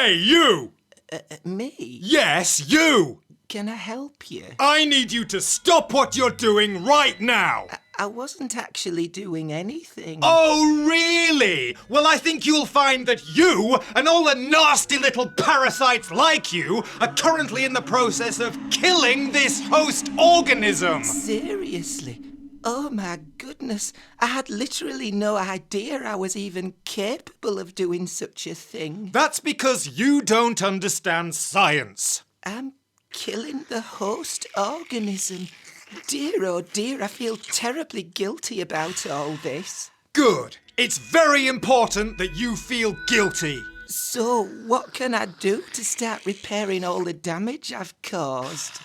Hey, you! Me? Yes, you! Can I help you? I need you to stop what you're doing right now! I wasn't actually doing anything. Oh, really? Well, I think you'll find that you and all the nasty little parasites like you are currently in the process of killing this host organism. Seriously? Oh my goodness. I had literally no idea I was even capable of doing such a thing. That's because you don't understand science. I'm killing the host organism. Dear, oh dear, I feel terribly guilty about all this. Good. It's very important that you feel guilty. So, what can I do to start repairing all the damage I've caused?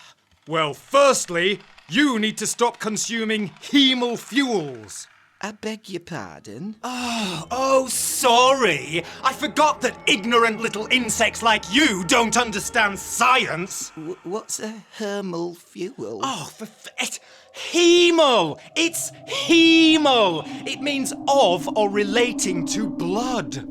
Well, firstly, you need to stop consuming hemal fuels. I beg your pardon? Oh, sorry. I forgot that ignorant little insects like you don't understand science. What's a hermal fuel? Oh, hemal. It's hemal. It means of or relating to blood.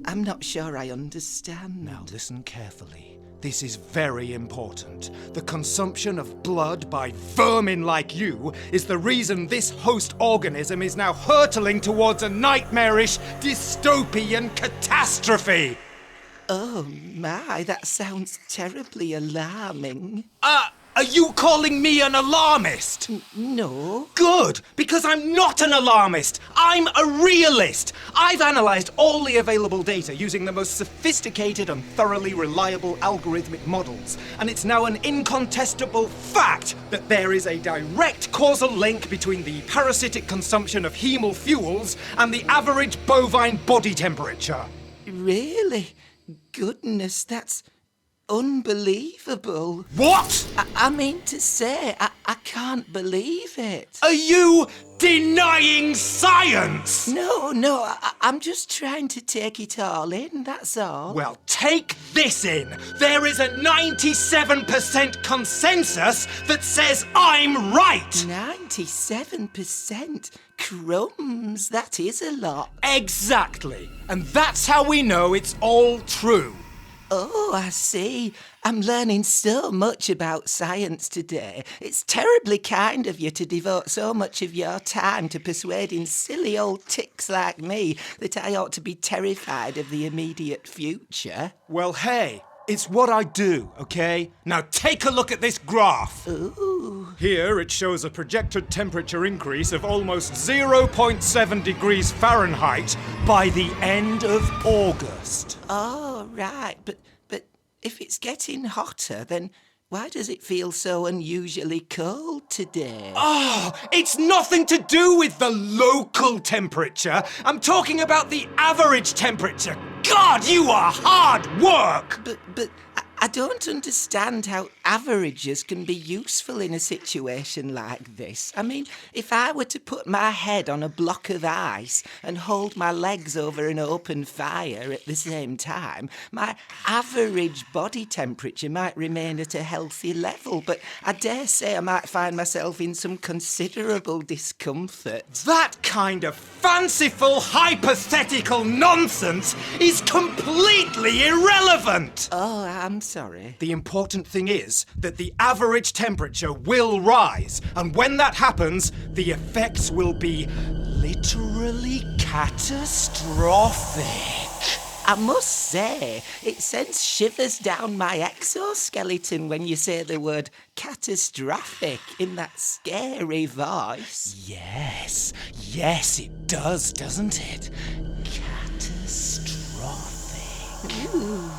I'm not sure I understand. Now listen carefully. This is very important. The consumption of blood by vermin like you is the reason this host organism is now hurtling towards a nightmarish dystopian catastrophe. Oh my, that sounds terribly alarming. Are you calling me an alarmist? No. Good, because I'm not an alarmist. I'm a realist. I've analysed all the available data using the most sophisticated and thoroughly reliable algorithmic models, and it's now an incontestable fact that there is a direct causal link between the parasitic consumption of hemal fuels and the average bovine body temperature. Really? Goodness, that's unbelievable. What? I mean to say, I can't believe it. Are you denying science? No, I'm just trying to take it all in, that's all. Well, take this in. There is a 97% consensus that says I'm right. 97%? Crumbs, that is a lot. Exactly. And that's how we know it's all true. Oh, I see. I'm learning so much about science today. It's terribly kind of you to devote so much of your time to persuading silly old ticks like me that I ought to be terrified of the immediate future. Well, hey, it's what I do, okay? Now take a look at this graph. Ooh. Here it shows a projected temperature increase of almost 0.7 degrees Fahrenheit by the end of August. Oh, right. But if it's getting hotter, then why does it feel so unusually cold today? Oh, it's nothing to do with the local temperature. I'm talking about the average temperature. God, you are hard work! But I don't understand how averages can be useful in a situation like this. I mean, if I were to put my head on a block of ice and hold my legs over an open fire at the same time, my average body temperature might remain at a healthy level, but I dare say I might find myself in some considerable discomfort. That kind of fanciful, hypothetical nonsense is completely irrelevant! Oh, I'm sorry. The important thing is that the average temperature will rise, and when that happens, the effects will be literally catastrophic. I must say, it sends shivers down my exoskeleton when you say the word catastrophic in that scary voice. Yes, it does, doesn't it? Catastrophic. Ooh.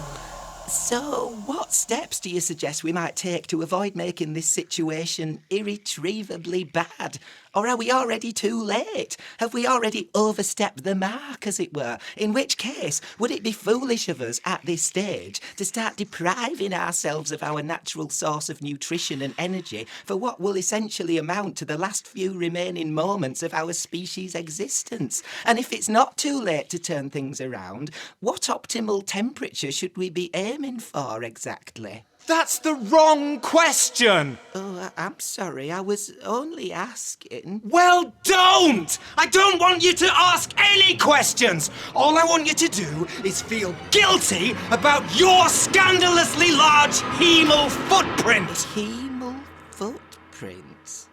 So, what steps do you suggest we might take to avoid making this situation irretrievably bad? Or are we already too late? Have we already overstepped the mark, as it were? In which case, would it be foolish of us at this stage to start depriving ourselves of our natural source of nutrition and energy for what will essentially amount to the last few remaining moments of our species' existence? And if it's not too late to turn things around, what optimal temperature should we be aiming for exactly? That's the wrong question! Oh, I'm sorry, I was only asking. Well, don't! I don't want you to ask any questions! All I want you to do is feel guilty about your scandalously large hemal footprint! Hemal footprints?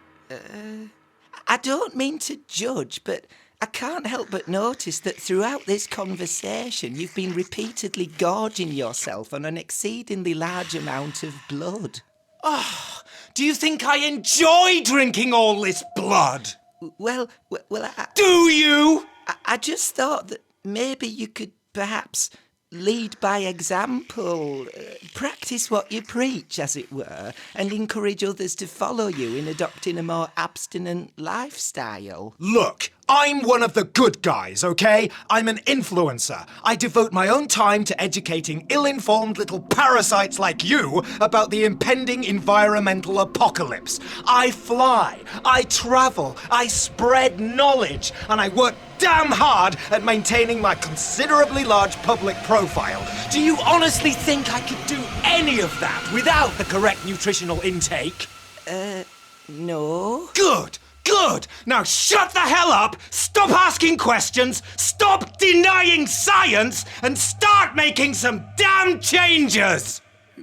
I don't mean to judge, but I can't help but notice that throughout this conversation you've been repeatedly gorging yourself on an exceedingly large amount of blood. Do you think I enjoy drinking all this blood? Well, Do you? I just thought that maybe you could perhaps lead by example, practice what you preach, as it were, and encourage others to follow you in adopting a more abstinent lifestyle. Look, I'm one of the good guys, okay? I'm an influencer. I devote my own time to educating ill-informed little parasites like you about the impending environmental apocalypse. I fly, I travel, I spread knowledge, and I work damn hard at maintaining my considerably large public profile. Do you honestly think I could do any of that without the correct nutritional intake? No. Good! Good! Now shut the hell up, stop asking questions, stop denying science, and start making some damn changes!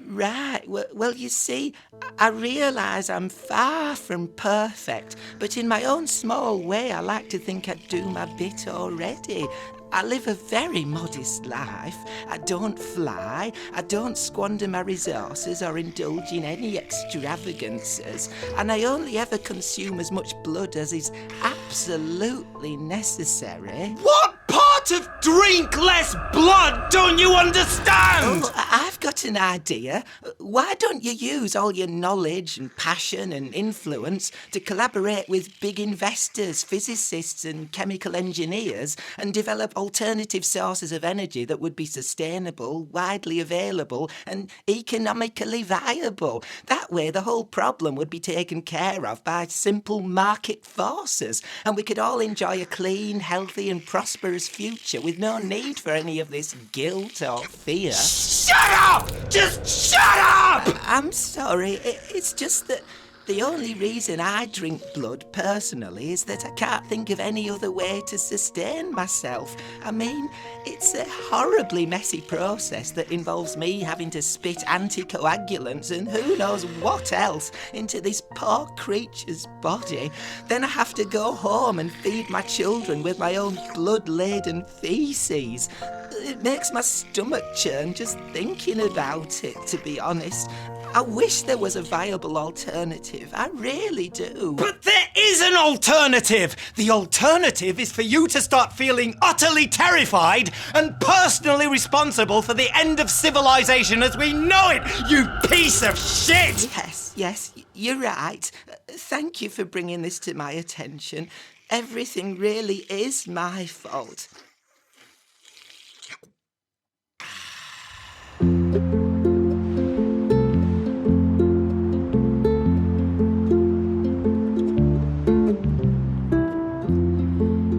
Right, well, you see, I realise I'm far from perfect, but in my own small way, I like to think I do my bit already. I live a very modest life. I don't fly, I don't squander my resources or indulge in any extravagances, and I only ever consume as much blood as is absolutely necessary. What part of drink less blood don't you understand? Oh, I've got an idea. Why don't you use all your knowledge and passion and influence to collaborate with big investors, physicists and chemical engineers and develop alternative sources of energy that would be sustainable, widely available and economically viable? That way the whole problem would be taken care of by simple market forces and we could all enjoy a clean, healthy and prosperous future with no need for any of this guilt or fear. Shut up! Just shut up! I'm sorry, it's just that the only reason I drink blood personally is that I can't think of any other way to sustain myself. I mean, it's a horribly messy process that involves me having to spit anticoagulants and who knows what else into this poor creature's body. Then I have to go home and feed my children with my own blood-laden feces. It makes my stomach churn just thinking about it, to be honest. I wish there was a viable alternative. I really do. But there is an alternative! The alternative is for you to start feeling utterly terrified and personally responsible for the end of civilization as we know it, you piece of shit! Yes, you're right. Thank you for bringing this to my attention. Everything really is my fault.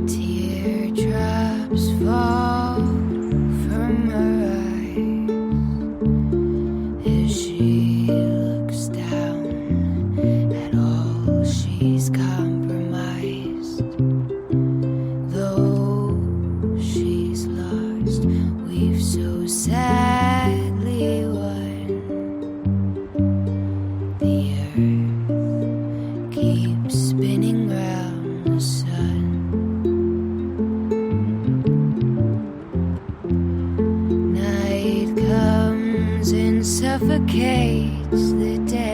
Teardrops fall from her eyes as she looks down at all she's compromised. Though she's lost, we've so sadly won. The earth keeps spinning round the sun. Night comes and suffocates the day.